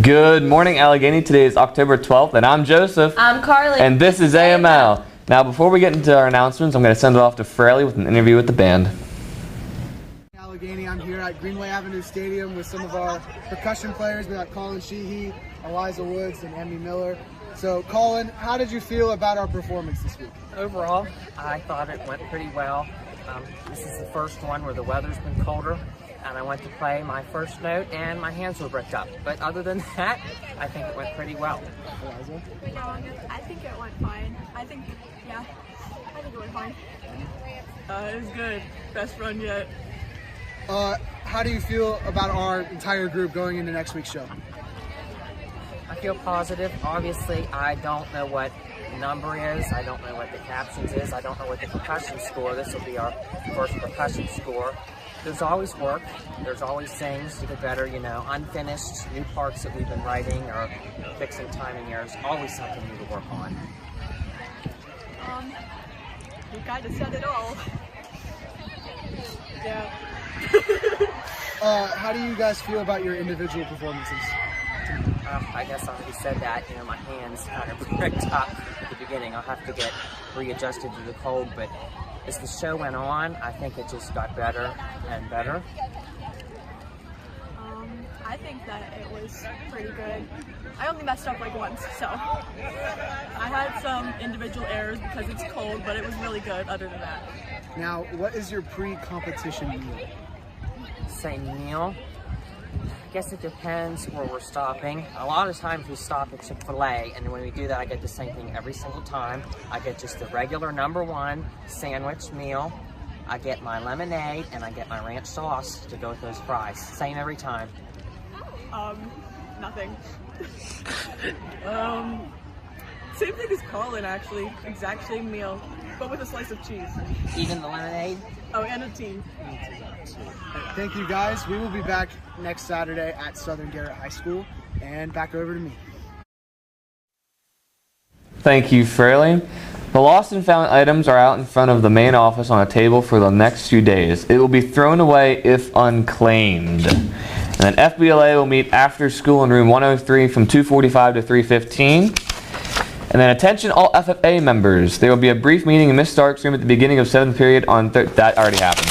Good morning, Allegheny. Today is October 12th, and I'm Joseph. I'm Carly. And this is AML. Now, before we get into our announcements, I'm going to send it off to Fraley with an interview with the band. Allegheny, I'm here at Greenway Avenue Stadium with some of our percussion players. We got Colin Sheehy, Eliza Woods, and Emmy Miller. So, Colin, how did you feel about our performance this week? Overall, I thought it went pretty well. This is the first one where the weather's been colder, and I went to play my first note and my hands were bricked up. But other than that, I think it went pretty well. Eliza? I think it went fine. I think it went fine. It was good. Best run yet. How do you feel about our entire group going into next week's show? I feel positive. Obviously, I don't know what number is. I don't know what the captions is. I don't know what the percussion score. This will be our first percussion score. There's always work. There's always things to get better, unfinished, new parts that we've been writing or fixing timing errors. Always something new to work on. You kind of said it all. Yeah. How do you guys feel about your individual performances? I guess I already said that. My hands kind of bricked up at the beginning. I'll have to get readjusted to the cold, but as the show went on, I think it just got better and better. I think that it was pretty good. I only messed up like once, so. I had some individual errors because it's cold, but it was really good other than that. Now, what is your pre-competition meal? Same meal. I guess it depends where we're stopping. A lot of times we stop at Chick-fil-A, and when we do that, I get the same thing every single time. I get just the regular #1 sandwich meal. I get my lemonade, and I get my ranch sauce to go with those fries. Same every time. Nothing. Same thing as Colin, actually. Exact same meal, but with a slice of cheese. Even the lemonade? Oh, and a tea. Thank you, guys. We will be back next Saturday at Southern Garrett High School. And back over to me. Thank you, Fraley. The lost and found items are out in front of the main office on a table for the next few days. It will be thrown away if unclaimed. And then FBLA will meet after school in room 103 from 2:45 to 3:15. And then attention all FFA members. There will be a brief meeting in Miss Stark's room at the beginning of 7th period on that already happened.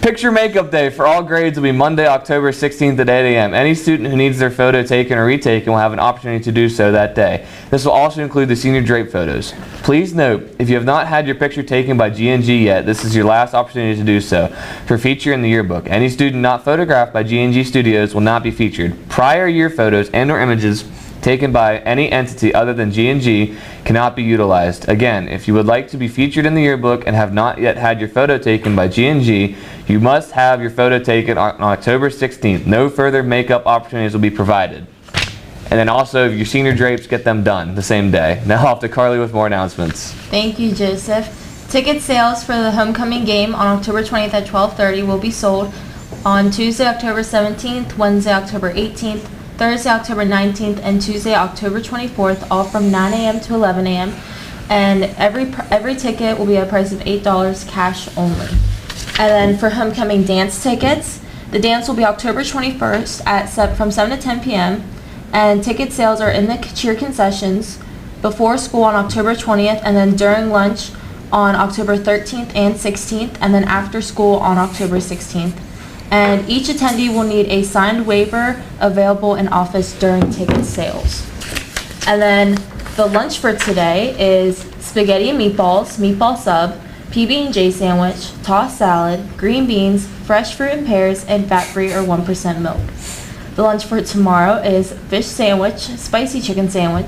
Picture makeup day for all grades will be Monday, October 16th at 8 a.m. Any student who needs their photo taken or retaken will have an opportunity to do so that day. This will also include the senior drape photos. Please note, if you have not had your picture taken by G&G yet, this is your last opportunity to do so for feature in the yearbook. Any student not photographed by G&G Studios will not be featured. Prior year photos and or images taken by any entity other than G&G cannot be utilized. Again, if you would like to be featured in the yearbook and have not yet had your photo taken by G&G, you must have your photo taken on October 16th. No further makeup opportunities will be provided. And then also, if your senior drapes, get them done the same day. Now off to Carly with more announcements. Thank you, Joseph. Ticket sales for the homecoming game on October 20th at 12:30 will be sold on Tuesday, October 17th, Wednesday, October 18th, Thursday, October 19th, and Tuesday, October 24th, all from 9 a.m. to 11 a.m. And every ticket will be at a price of $8 cash only. And then for homecoming dance tickets, the dance will be October 21st from 7 to 10 p.m. And ticket sales are in the cheer concessions before school on October 20th, and then during lunch on October 13th and 16th, and then after school on October 16th. And each attendee will need a signed waiver available in office during ticket sales. And then the lunch for today is spaghetti and meatballs, meatball sub, PB&J sandwich, tossed salad, green beans, fresh fruit and pears, and fat-free or 1% milk. The lunch for tomorrow is fish sandwich, spicy chicken salad,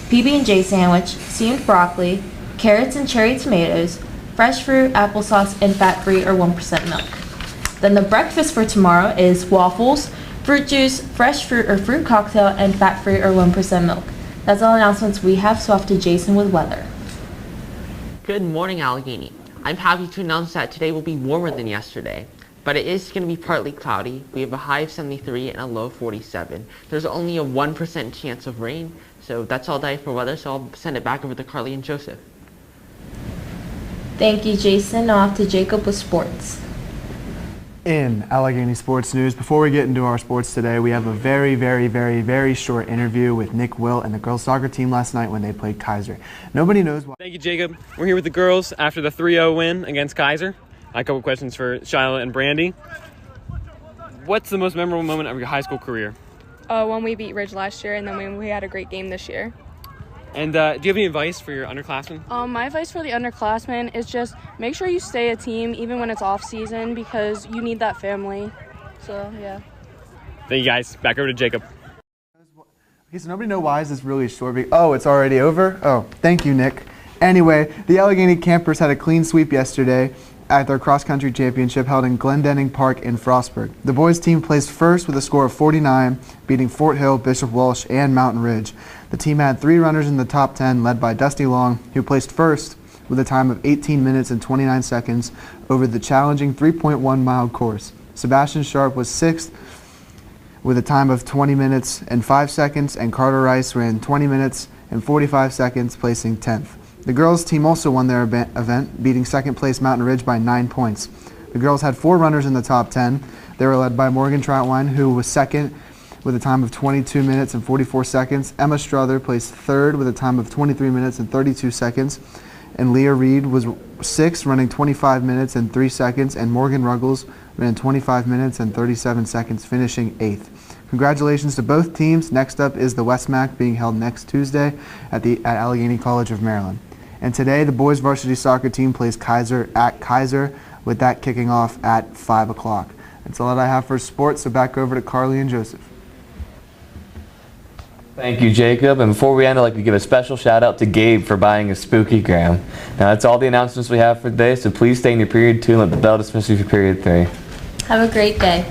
PB&J sandwich, steamed broccoli, carrots and cherry tomatoes, fresh fruit, applesauce, and fat-free or 1% milk. Then the breakfast for tomorrow is waffles, fruit juice, fresh fruit or fruit cocktail, and fat-free or 1% milk. That's all announcements we have, so off to Jason with weather. Good morning, Allegheny. I'm happy to announce that today will be warmer than yesterday, but it is going to be partly cloudy. We have a high of 73 and a low of 47. There's only a 1% chance of rain, so that's all day for weather, so I'll send it back over to Carly and Joseph. Thank you, Jason. Now off to Jacob with sports. In Allegheny Sports News, before we get into our sports today, we have a very short interview with Nick Wilt and the girls soccer team last night when they played Kaiser. Nobody knows why. Thank you, Jacob. We're here with the girls after the 3-0 win against Kaiser. I have a couple questions for Shiloh and Brandy. What's the most memorable moment of your high school career? When we beat Ridge last year, and then when we had a great game this year. And do you have any advice for your underclassmen? My advice for the underclassmen is just make sure you stay a team even when it's off season because you need that family. So, yeah. Thank you, guys. Back over to Jacob. Okay, so nobody knows why is this really short? Oh, it's already over? Oh, thank you, Nick. Anyway, the Allegheny campers had a clean sweep yesterday at their cross-country championship held in Glendenning Park in Frostburg. The boys team placed first with a score of 49, beating Fort Hill, Bishop Walsh, and Mountain Ridge. The team had 3 runners in the top 10, led by Dusty Long, who placed first with a time of 18 minutes and 29 seconds over the challenging 3.1-mile course. Sebastian Sharp was 6th with a time of 20 minutes and 5 seconds, and Carter Rice ran 20 minutes and 45 seconds, placing 10th. The girls team also won their event, beating second place Mountain Ridge by 9 points. The girls had 4 runners in the top 10. They were led by Morgan Troutwine, who was second with a time of 22 minutes and 44 seconds. Emma Strother placed third with a time of 23 minutes and 32 seconds. And Leah Reed was 6th, running 25 minutes and 3 seconds. And Morgan Ruggles ran 25 minutes and 37 seconds, finishing 8th. Congratulations to both teams. Next up is the Westmac being held next Tuesday at Allegheny College of Maryland. And today, the boys varsity soccer team plays Kaiser at Kaiser, with that kicking off at 5 o'clock. That's all that I have for sports, so back over to Carly and Joseph. Thank you, Jacob. And before we end, I'd like to give a special shout out to Gabe for buying a spooky gram. Now, that's all the announcements we have for today, so please stay in your period 2 and let the bell dismiss you for period 3. Have a great day.